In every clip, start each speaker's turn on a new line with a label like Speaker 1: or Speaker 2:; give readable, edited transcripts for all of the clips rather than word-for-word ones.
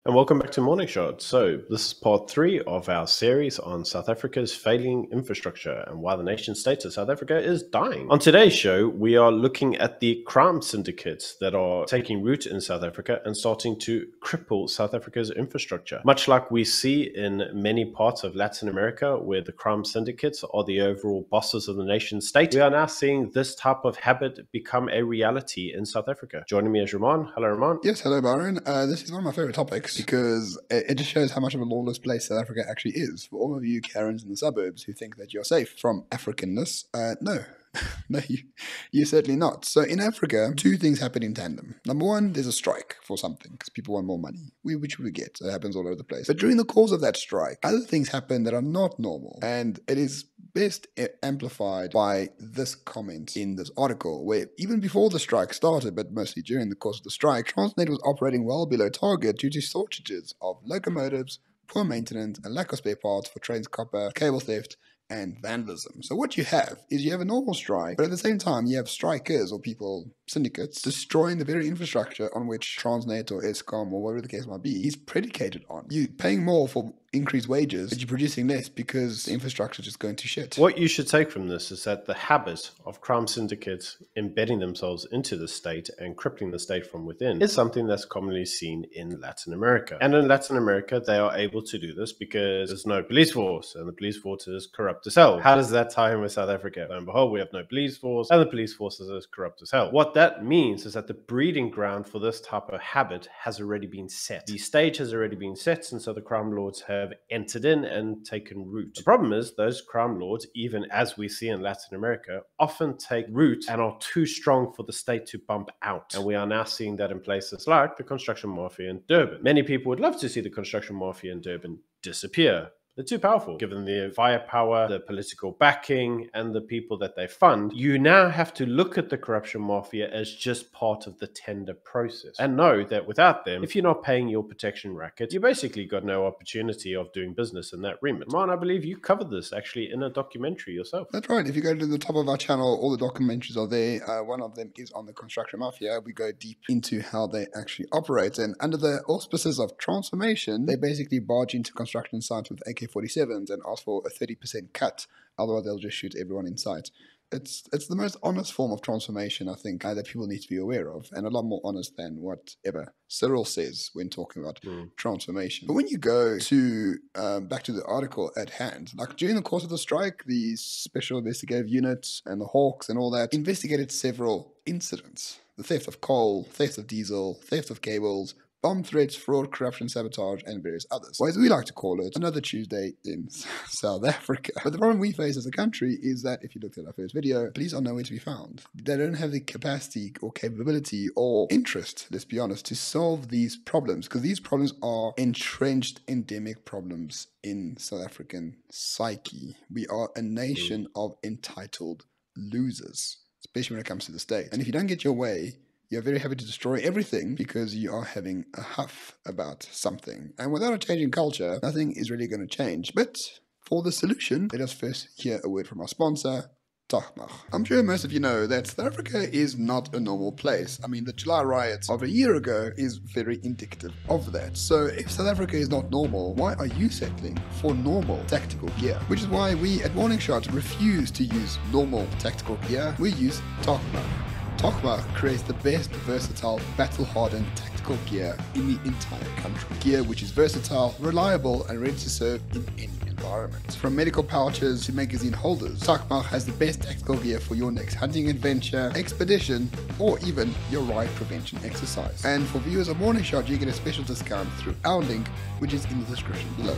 Speaker 1: And welcome back to Morning Shot. So, this is part 3 of our series on South Africa's failing infrastructure and why the nation state of South Africa is dying. On today's show, we are looking at the crime syndicates that are taking root in South Africa and starting to cripple South Africa's infrastructure. Much like we see in many parts of Latin America, where the crime syndicates are the overall bosses of the nation state, we are now seeing this type of habit become a reality in South Africa. Joining me is Ramon. Hello, Ramon.
Speaker 2: Yes, hello, Byron. This is one of my favorite topics because it just shows how much of a lawless place South Africa actually is. For all of you Karens in the suburbs who think that you're safe from Africanness, no. No, you're certainly not. So in Africa, two things happen in tandem. Number one, there's a strike for something because people want more money, which we get. So it happens all over the place. But during the course of that strike, other things happen that are not normal. And it is best amplified by this comment in this article, where even before the strike started, but mostly during the course of the strike, Transnet was operating well below target due to shortages of locomotives, poor maintenance, and lack of spare parts for trains, copper, cable theft, and vandalism. So what you have is you have a normal strike, but at the same time you have strikers or people, syndicates, destroying the very infrastructure on which Transnet or Eskom or whatever the case might be is predicated on. You're paying more for increased wages, but you're producing less because the infrastructure is just going to shit.
Speaker 1: What you should take from this is that the habit of crime syndicates embedding themselves into the state and crippling the state from within is something that's commonly seen in Latin America. And in Latin America, they are able to do this because there's no police force, and the police force is corrupt as hell. How does that tie in with South Africa? Lo and behold, we have no police force, and the police force is as corrupt as hell. What that means is that the breeding ground for this type of habit has already been set. The stage has already been set, and so the crime lords have entered in and taken root. The problem is those crime lords, even as we see in Latin America, often take root and are too strong for the state to bump out. And we are now seeing that in places like the construction mafia in Durban. Many people would love to see the construction mafia in Durban disappear. They're too powerful, given the firepower, the political backing, and the people that they fund. You now have to look at the corruption mafia as just part of the tender process and know that without them, if you're not paying your protection racket, you basically got no opportunity of doing business in that remit. Man, I believe you covered this actually in a documentary yourself.
Speaker 2: That's right. If you go to the top of our channel, all the documentaries are there. One of them is on the construction mafia. We go deep into how they actually operate. And under the auspices of transformation, they basically barge into construction sites with AK-47s and ask for a 30% cut. Otherwise, they'll just shoot everyone in sight. It's the most honest form of transformation, I think, that people need to be aware of, and a lot more honest than whatever Cyril says when talking about transformation. But when you go to back to the article at hand, like during the course of the strike, the Special Investigative Unit and the Hawks and all that investigated several incidents: the theft of coal, theft of diesel, theft of cables, bomb threats, fraud, corruption, sabotage, and various others. Or as we like to call it, another Tuesday in South Africa. But the problem we face as a country is that, if you looked at our first video, police are nowhere to be found. They don't have the capacity or capability or interest, let's be honest, to solve these problems, because these problems are entrenched endemic problems in South African psyche. We are a nation of entitled losers, especially when it comes to the state. And if you don't get your way, you're very happy to destroy everything because you are having a huff about something. And without a change in culture, nothing is really going to change. But for the solution, let us first hear a word from our sponsor, Takmach. I'm sure most of you know that South Africa is not a normal place. I mean, the July riots of a year ago is very indicative of that. So if South Africa is not normal, why are you settling for normal tactical gear? Which is why we at Morning Shot refuse to use normal tactical gear. We use Takmach. Takmach creates the best versatile, battle-hardened tactical gear in the entire country. Gear which is versatile, reliable, and ready to serve in any environment. From medical pouches to magazine holders, Takmach has the best tactical gear for your next hunting adventure, expedition, or even your riot prevention exercise. And for viewers of Morning Shot, you get a special discount through our link, which is in the description below.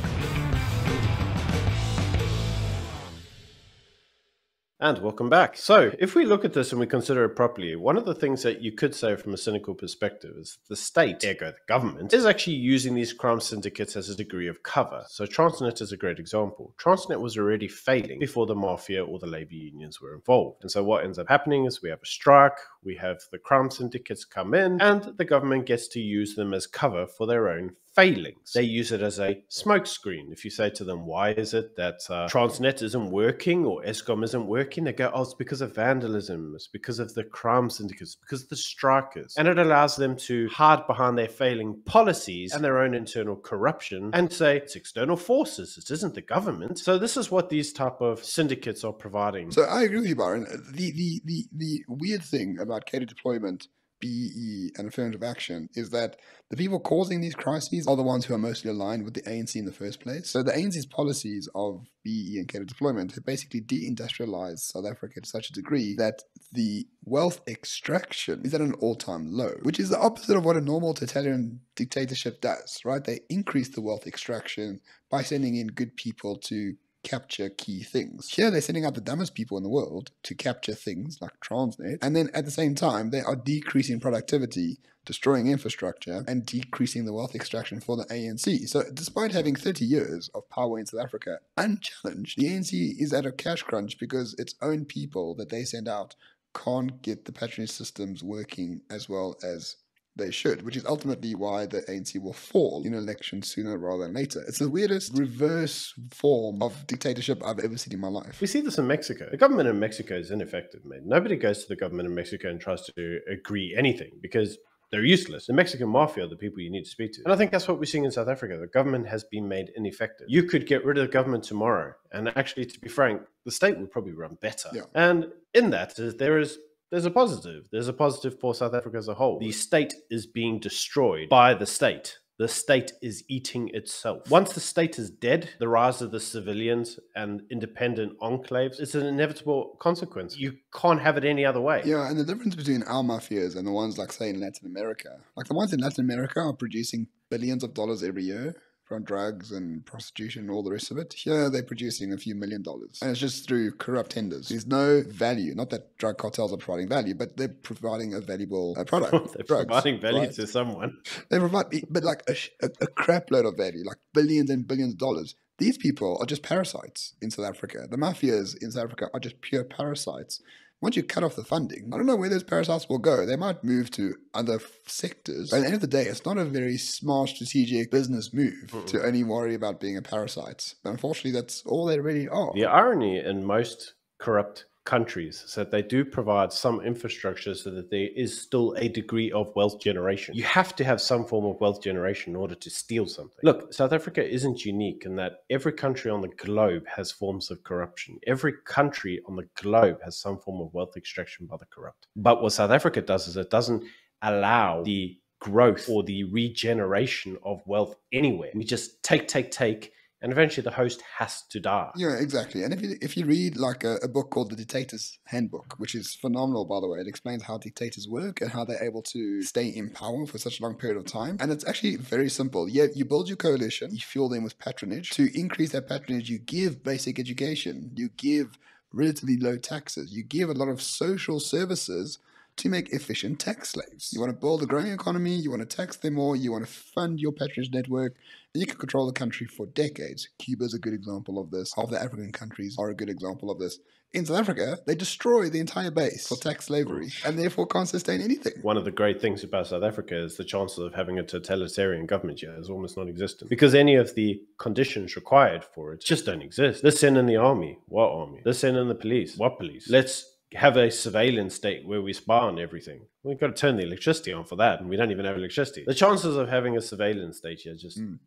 Speaker 1: And welcome back. So if we look at this and we consider it properly, one of the things that you could say from a cynical perspective is the state, ergo the government, is actually using these crime syndicates as a degree of cover. So Transnet is a great example. Transnet was already failing before the mafia or the labor unions were involved. And so what ends up happening is we have a strike, we have the crime syndicates come in, and the government gets to use them as cover for their own failings. They use it as a smokescreen. If you say to them, why is it that Transnet isn't working or Eskom isn't working, they go, oh, it's because of vandalism, it's because of the crime syndicates, because of the strikers. And it allows them to hide behind their failing policies and their own internal corruption and say it's external forces, it isn't the government. So this is what these type of syndicates are providing.
Speaker 2: So I agree with you, Byron. The weird thing about catered deployment, BEE, and affirmative action is that the people causing these crises are the ones who are mostly aligned with the ANC in the first place. So the ANC's policies of BEE and catered deployment have basically deindustrialized South Africa to such a degree that the wealth extraction is at an all-time low, which is the opposite of what a normal totalitarian dictatorship does, right? They increase the wealth extraction by sending in good people to capture key things. Here they're sending out the dumbest people in the world to capture things like Transnet, and then at the same time they are decreasing productivity, destroying infrastructure, and decreasing the wealth extraction for the ANC. So despite having 30 years of power in South Africa unchallenged, the ANC is at a cash crunch because its own people that they send out can't get the patronage systems working as well as they should, which is ultimately why the ANC will fall in elections sooner rather than later. It's the weirdest reverse form of dictatorship I've ever seen in my life.
Speaker 1: We see this in Mexico. The government in Mexico is ineffective, mate. Nobody goes to the government in Mexico and tries to agree anything because they're useless. The Mexican mafia are the people you need to speak to. And I think that's what we're seeing in South Africa. The government has been made ineffective. You could get rid of the government tomorrow. And actually, to be frank, the state would probably run better.
Speaker 2: Yeah.
Speaker 1: And in that, there's a positive. There's a positive for South Africa as a whole. The state is being destroyed by the state. The state is eating itself. Once the state is dead, the rise of the civilians and independent enclaves is an inevitable consequence. You can't have it any other way.
Speaker 2: Yeah, and the difference between our mafias and the ones like, say, in Latin America, like the ones in Latin America are producing billions of dollars every year from drugs and prostitution and all the rest of it. Here, they're producing a few $1 million. And it's just through corrupt tenders. There's no value. Not that drug cartels are providing value, but they're providing a valuable product.
Speaker 1: They're drugs, providing value to someone.
Speaker 2: They provide, but like a crap load of value, like billions and billions of dollars. These people are just parasites in South Africa. The mafias in South Africa are just pure parasites. Once you cut off the funding, I don't know where those parasites will go. They might move to other sectors. But at the end of the day, it's not a very smart strategic business move to only worry about being a parasite. But unfortunately, that's all they really are.
Speaker 1: The irony in most corrupt countries is that they do provide some infrastructure so that there is still a degree of wealth generation. You have to have some form of wealth generation in order to steal something. Look, South Africa isn't unique in that every country on the globe has forms of corruption. Every country on the globe has some form of wealth extraction by the corrupt. But what South Africa does is it doesn't allow the growth or the regeneration of wealth anywhere. We just take, and eventually the host has to die.
Speaker 2: Yeah, exactly. And if you read like a book called The Dictator's Handbook, which is phenomenal, by the way, it explains how dictators work and how they're able to stay in power for such a long period of time. And it's actually very simple. Yeah, you build your coalition, you fuel them with patronage. To increase that patronage, you give basic education, you give relatively low taxes, you give a lot of social services to make efficient tax slaves. You want to build a growing economy, you want to tax them more, you want to fund your patronage network, and you can control the country for decades. Cuba is a good example of this. Half the African countries are a good example of this. In South Africa, they destroy the entire base for tax slavery and therefore can't sustain anything.
Speaker 1: One of the great things about South Africa is the chances of having a totalitarian government here is almost non-existent because any of the conditions required for it just don't exist. Let's send in the army. What army? Let's send in the police. What police? Let's have a surveillance state where we spy on everything. We've got to turn the electricity on for that, and we don't even have electricity. The chances of having a surveillance state here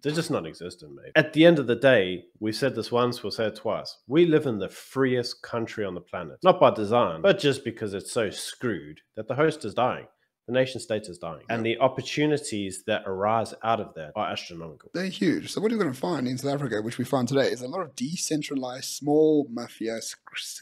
Speaker 1: they're just non-existent, mate. At the end of the day, we've said this once, we'll say it twice. We live in the freest country on the planet. Not by design, but just because it's so screwed that the host is dying. The nation state is dying. And the opportunities that arise out of that are astronomical.
Speaker 2: They're huge. So what you're going to find in South Africa, which we find today, is a lot of decentralized, small mafia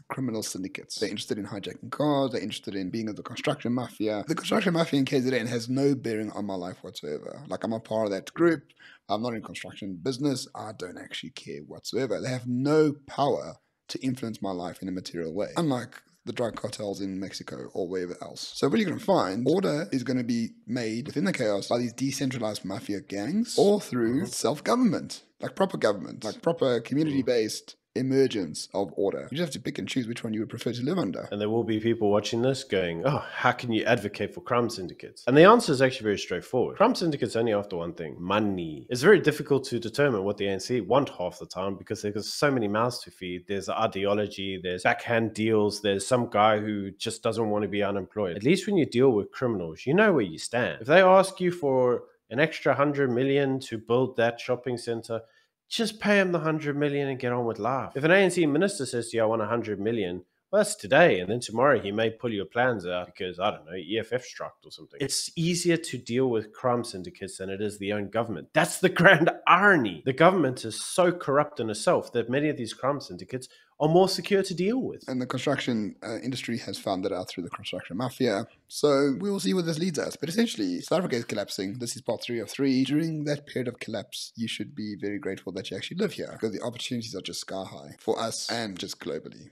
Speaker 2: criminal syndicates. They're interested in hijacking cars. They're interested in being of the construction mafia. The construction mafia in KZN has no bearing on my life whatsoever. Like, I'm a part of that group. I'm not in construction business. I don't actually care whatsoever. They have no power to influence my life in a material way. Unlike the drug cartels in Mexico or wherever else. So what you're going to find, order is going to be made within the chaos by these decentralized mafia gangs or through self-government, like proper government, like proper community-based emergence of order. You just have to pick and choose which one you would prefer to live under.
Speaker 1: And there will be people watching this going, oh, how can you advocate for crime syndicates? And the answer is actually very straightforward. Crime syndicates only after one thing: money. It's very difficult to determine what the ANC want half the time because there's so many mouths to feed. There's ideology, there's backhand deals, there's some guy who just doesn't want to be unemployed. At least when you deal with criminals, you know where you stand. If they ask you for an extra 100 million to build that shopping center, just pay him the 100 million and get on with life. If an ANC minister says to you, I want 100 million, well, that's today. And then tomorrow he may pull your plans out because, I don't know, EFF struck or something. It's easier to deal with crime syndicates than it is the own government. That's the grand irony. The government is so corrupt in itself that many of these crime syndicates are more secure to deal with.
Speaker 2: And the construction industry has found that out through the construction mafia. So we will see where this leads us. But essentially, South Africa is collapsing. This is part 3 of 3. During that period of collapse, you should be very grateful that you actually live here because the opportunities are just sky high for us and just globally.